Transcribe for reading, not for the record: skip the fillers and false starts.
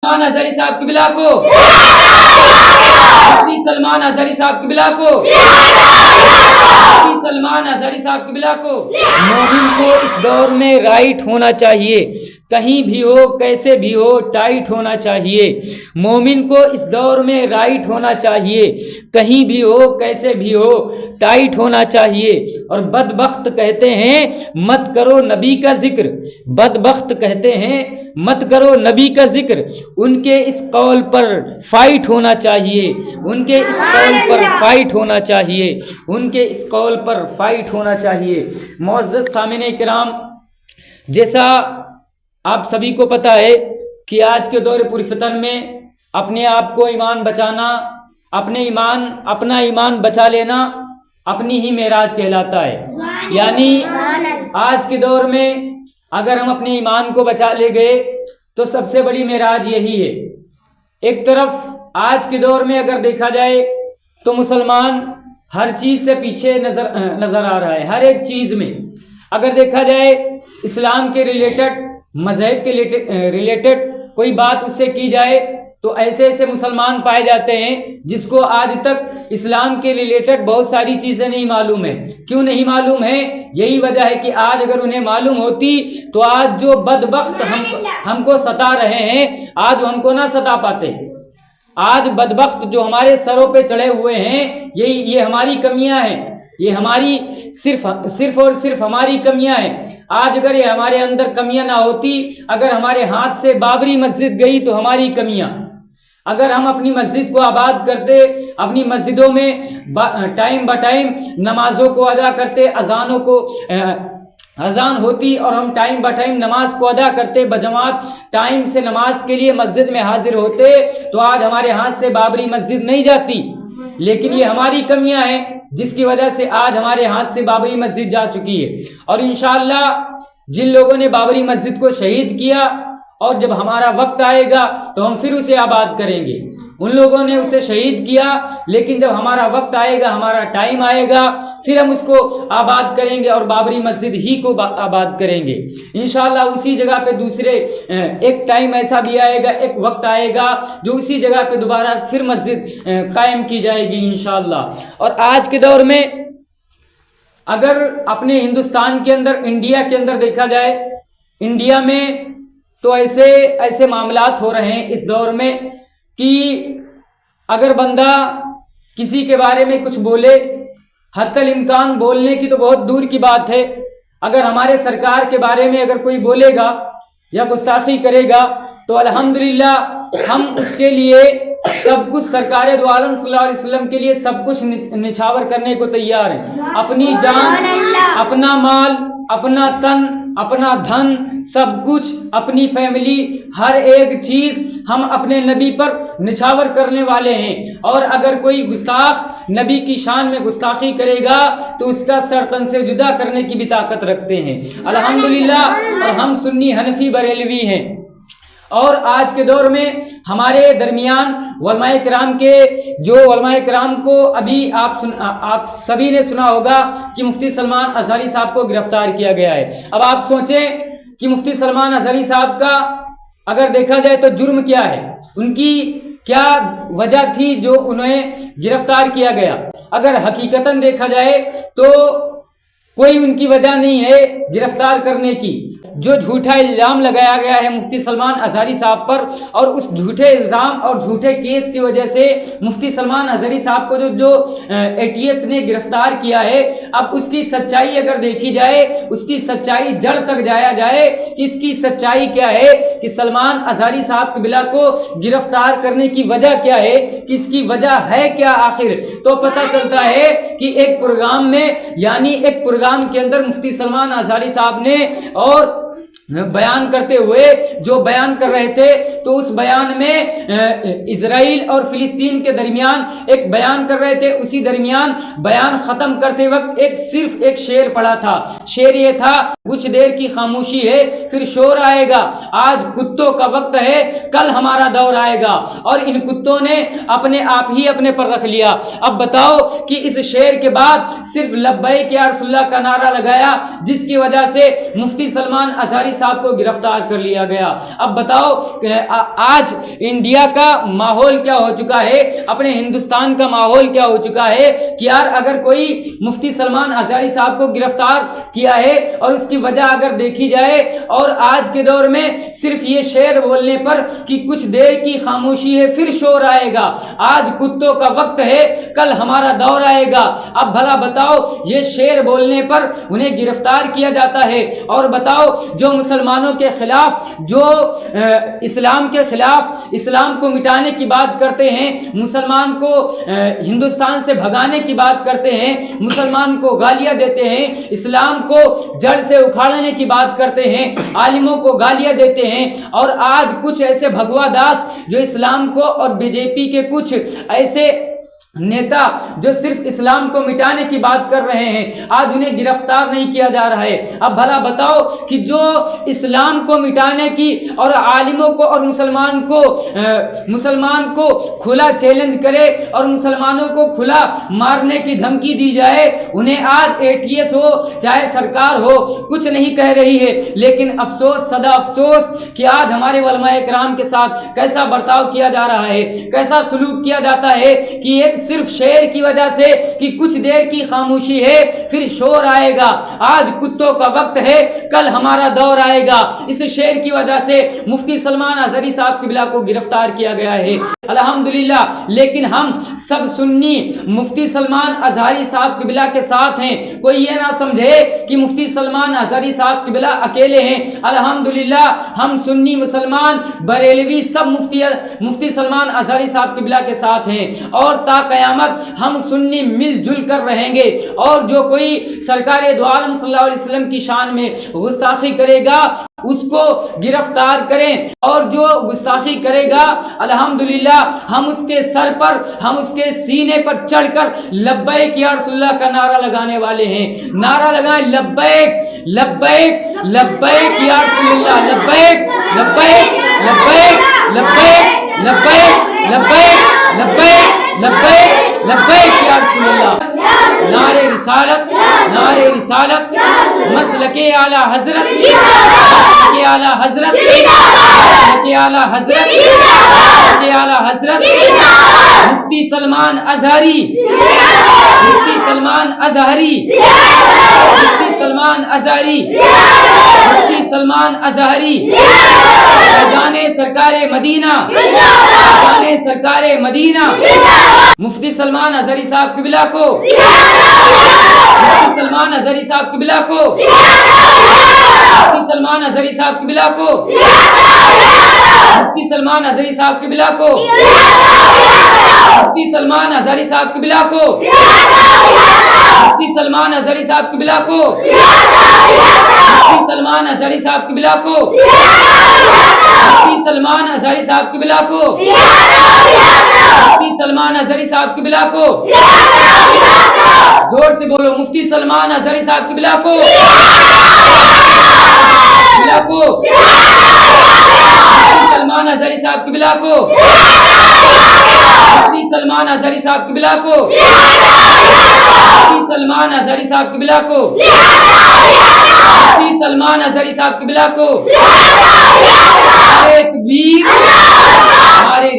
सलमान अजहरी साहब की बिला को, मुफ्ती सलमान अजहरी साहब की बिला को, मुफ्ती सलमान अजहरी साहब की बिला को। मोमिन को इस दौर में राइट होना चाहिए, कहीं भी हो कैसे भी हो टाइट होना चाहिए। मोमिन को इस दौर में राइट होना चाहिए, कहीं भी हो कैसे भी हो टाइट होना चाहिए। और बदबख्त कहते हैं मत करो नबी का जिक्र, बदबख्त कहते हैं मत करो नबी का जिक्र। उनके इस कौल पर फाइट होना चाहिए, उनके इस कौल पर फाइट होना चाहिए, उनके इस कौल पर फाइट होना चाहिए। मुअज़्ज़ज़ सामिने किराम, जैसा आप सभी को पता है कि आज के दौर पुरफितन में अपने आप को ईमान बचाना, अपना ईमान बचा लेना अपनी ही मेराज कहलाता है। यानी आज के दौर में अगर हम अपने ईमान को बचा ले गए तो सबसे बड़ी मेराज यही है। एक तरफ आज के दौर में अगर देखा जाए तो मुसलमान हर चीज़ से पीछे नज़र आ रहा है। हर एक चीज़ में अगर देखा जाए इस्लाम के रिलेटेड, मज़हब के रिलेटेड कोई बात उससे की जाए तो ऐसे ऐसे मुसलमान पाए जाते हैं जिसको आज तक इस्लाम के रिलेटेड बहुत सारी चीज़ें नहीं मालूम है। क्यों नहीं मालूम है? यही वजह है कि आज अगर उन्हें मालूम होती तो आज जो बदबख्त हमको सता रहे हैं आज हमको ना सता पाते। आज बदबख्त जो हमारे सरों पे चढ़े हुए हैं ये हमारी कमियां हैं, ये हमारी सिर्फ और सिर्फ हमारी कमियां हैं। आज अगर ये हमारे अंदर कमियां ना होती, अगर हमारे हाथ से बाबरी मस्जिद गई तो हमारी कमियां, अगर हम अपनी मस्जिद को आबाद करते, अपनी मस्जिदों में टाइम ब टाइम नमाज़ों को अदा करते, अजान होती और हम टाइम ब टाइम नमाज को अदा करते, बजमात टाइम से नमाज के लिए मस्जिद में हाजिर होते तो आज हमारे हाथ से बाबरी मस्जिद नहीं जाती। लेकिन ये हमारी कमियां हैं जिसकी वजह से आज हमारे हाथ से बाबरी मस्जिद जा चुकी है। और इंशाअल्लाह जिन लोगों ने बाबरी मस्जिद को शहीद किया और जब हमारा वक्त आएगा तो हम फिर उसे आबाद करेंगे। उन लोगों ने उसे शहीद किया लेकिन जब हमारा वक्त आएगा, हमारा टाइम आएगा, फिर हम उसको आबाद करेंगे और बाबरी मस्जिद ही को आबाद करेंगे इंशाअल्लाह। उसी जगह पे दूसरे एक टाइम ऐसा भी आएगा, एक वक्त आएगा जो उसी जगह पे दोबारा फिर मस्जिद कायम की जाएगी इंशाअल्लाह। और आज के दौर में अगर अपने हिंदुस्तान के अंदर, इंडिया के अंदर देखा जाए, इंडिया में तो ऐसे मामलात हो रहे हैं इस दौर में कि अगर बंदा किसी के बारे में कुछ बोले, हत्तल इम्कान बोलने की तो बहुत दूर की बात है, अगर हमारे सरकार के बारे में अगर कोई बोलेगा या गुस्ताखी करेगा तो अल्हम्दुलिल्लाह हम उसके लिए सब कुछ, सरकार दो आलम सल्लल्लाहु अलैहि वसल्लम के लिए सब कुछ निछावर करने को तैयार हैं। अपनी जान, अपना माल, अपना तन, अपना धन, सब कुछ, अपनी फैमिली, हर एक चीज़ हम अपने नबी पर निछावर करने वाले हैं। और अगर कोई गुस्ताख नबी की शान में गुस्ताखी करेगा तो उसका सर तन से जुदा करने की भी ताकत रखते हैं अल्हम्दुलिल्लाह। और हम सुन्नी हनफी बरेलवी हैं। और आज के दौर में हमारे दरमियान उलमाए किराम के, जो उलमाए किराम को अभी आप सभी ने सुना होगा कि मुफ्ती सलमान अजहरी साहब को गिरफ्तार किया गया है। अब आप सोचें कि मुफ्ती सलमान अजहरी साहब का अगर देखा जाए तो जुर्म क्या है, उनकी क्या वजह थी जो उन्हें गिरफ्तार किया गया। अगर हकीकतन देखा जाए तो कोई उनकी वजह नहीं है गिरफ्तार करने की। जो झूठा इल्ज़ाम लगाया गया है मुफ्ती सलमान अजहरी साहब पर, और उस झूठे इल्ज़ाम और झूठे केस की वजह से मुफ्ती सलमान अजहरी साहब को जो ATS ने गिरफ्तार किया है, अब उसकी सच्चाई अगर देखी जाए, उसकी सच्चाई जड़ तक जाया जाए कि इसकी सच्चाई क्या है, कि सलमान अजहरी साहब की बिला को गिरफ्तार करने की वजह क्या है, कि इसकी वजह है क्या आखिर, तो पता चलता है कि एक प्रोग्राम में, यानी एक प्रोग्राम के अंदर मुफ्ती सलमान अजहरी साहब ने और बयान करते हुए जो बयान कर रहे थे तो उस बयान में इजराइल और फिलिस्तीन के दरमियान एक बयान कर रहे थे। उसी दरमियान बयान ख़त्म करते वक्त सिर्फ एक शेर पढ़ा था। शेर ये था, कुछ देर की खामोशी है फिर शोर आएगा, आज कुत्तों का वक्त है कल हमारा दौर आएगा। और इन कुत्तों ने अपने आप ही अपने पर रख लिया। अब बताओ कि इस शेर के बाद सिर्फ लब्बैक या रसूलल्लाह का नारा लगाया, जिसकी वजह से मुफ्ती सलमान अजहरी साहब को गिरफ्तार कर लिया गया। अब बताओ आज इंडिया का माहौल क्या हो चुका है, अपने हिंदुस्तान का माहौल क्या हो चुका है कि यार अगर कोई मुफ्ती सलमान अज़हरी साहब को गिरफ्तार किया है और उसकी वजह अगर देखी जाए, और आज के दौर में सिर्फ ये शेर बोलने पर कि कुछ देर की खामोशी है फिर शोर आएगा, आज कुत्तों का वक्त है कल हमारा दौर आएगा। अब भला बताओ ये शेर बोलने पर उन्हें गिरफ्तार किया जाता है, और बताओ जो मुसलमानों के खिलाफ, जो इस्लाम के खिलाफ, इस्लाम को मिटाने की बात करते हैं, मुसलमान को हिंदुस्तान से भगाने की बात करते हैं, मुसलमान को गालियां देते हैं, इस्लाम को जड़ से उखाड़ने की बात करते हैं, आलिमों को गालियां देते हैं, और आज कुछ ऐसे भगवा दास जो इस्लाम को और बीजेपी के कुछ ऐसे नेता जो सिर्फ इस्लाम को मिटाने की बात कर रहे हैं, आज उन्हें गिरफ्तार नहीं किया जा रहा है। अब भला बताओ कि जो इस्लाम को मिटाने की और आलिमों को और मुसलमान को खुला चैलेंज करे और मुसलमानों को खुला मारने की धमकी दी जाए, उन्हें आज एटीएस हो चाहे सरकार हो कुछ नहीं कह रही है। लेकिन अफसोस, सदा अफसोस कि आज हमारे उलमाए किराम के साथ कैसा बर्ताव किया जा रहा है, कैसा सलूक किया जाता है कि एक सिर्फ शेर की वजह से कि कुछ देर की खामोशी है फिर शोर आएगा, आज कुत्तों का वक्त है कल हमारा दौर आएगा। इस शेर की वजह से मुफ्ती सलमान अज़हरी साहब किबला को गिरफ्तार किया गया है, अल्हम्दुलिल्लाह। लेकिन हम सब सुन्नी मुफ्ती सलमान अज़हरी साहब किबला के साथ हैं। कोई ये ना समझे कि मुफ्ती सलमान अज़हरी साहब किबला अकेले हैं, अल्हम्दुलिल्लाह हम सुन्नी मुसलमान बरेलवी सब मुफ्ती सलमान अज़हरी साहब किबला के साथ हैं, और कयामत हम सुन्नी मिलजुल कर रहेंगे। और जो कोई सरकार दो आलम सल्लल्लाहु अलैहि वसल्लम की शान में गुस्ताखी करेगा उसको गिरफ्तार करें, और जो गुस्ताखी करेगा अल्हम्दुलिल्लाह हम उसके सर पर, हम उसके सीने पर चढ़कर लब्बैक या रसूलल्लाह का नारा लगाने वाले हैं। नारा लगाएं, लब्बैक लब्बैक लब्बैक या रसूलल्लाह, लब्बैक लब्बैक लब्बैक लब्बैक लब्बैक लब्बैक लब्बैक लब्बैक लब्बैक या रसूलल्लाह। नारे रिसालत, नारे रिसालत, मसलके आला हजरत, मसलके आला हजरत, मसलके आला हजरत, मसलके आला हजरत, मुफ्ती सलमान अज़हरी, मुफ्ती सलमान अज़हरी, मुफ्ती सलमान अज़हरी, मुफ्ती सलमान अज़हरी, फैज़ाने सरकारे मदीना, फैज़ाने सरकारे मदीना, मुफ्ती सलमान अज़हरी साहब किबला को, मुफ्ती सलमान अज़हरी साहब किबला को, मुफ्ती सलमान अज़हरी साहब किबला को, मुफ्ती सलमान अज़हरी साहब किबला को, मुफ्ती सलमान अज़हरी साहब किबला को, मुफ्ती सलमान अज़हरी साहब किबला को, मुफ्ती सलमान अज़हरी साहब किबला को, मुफ्ती सलमान अज़हरी साहब किबला को, मुफ्ती सलमान अज़हरी साहब किबला को, जोर से बोलो, मुफ्ती सलमान अज़हरी साहब किबला को, किबला को, मुफ्ती सलमान अज़हरी साहब किबला को, मुफ्ती सलमान अज़हरी साहब किबला को, मुफ्ती सलमान अज़हरी साहब किबला को, मुफ्ती सलमान अज़हरी साहब किबला को, एक वीर हमारे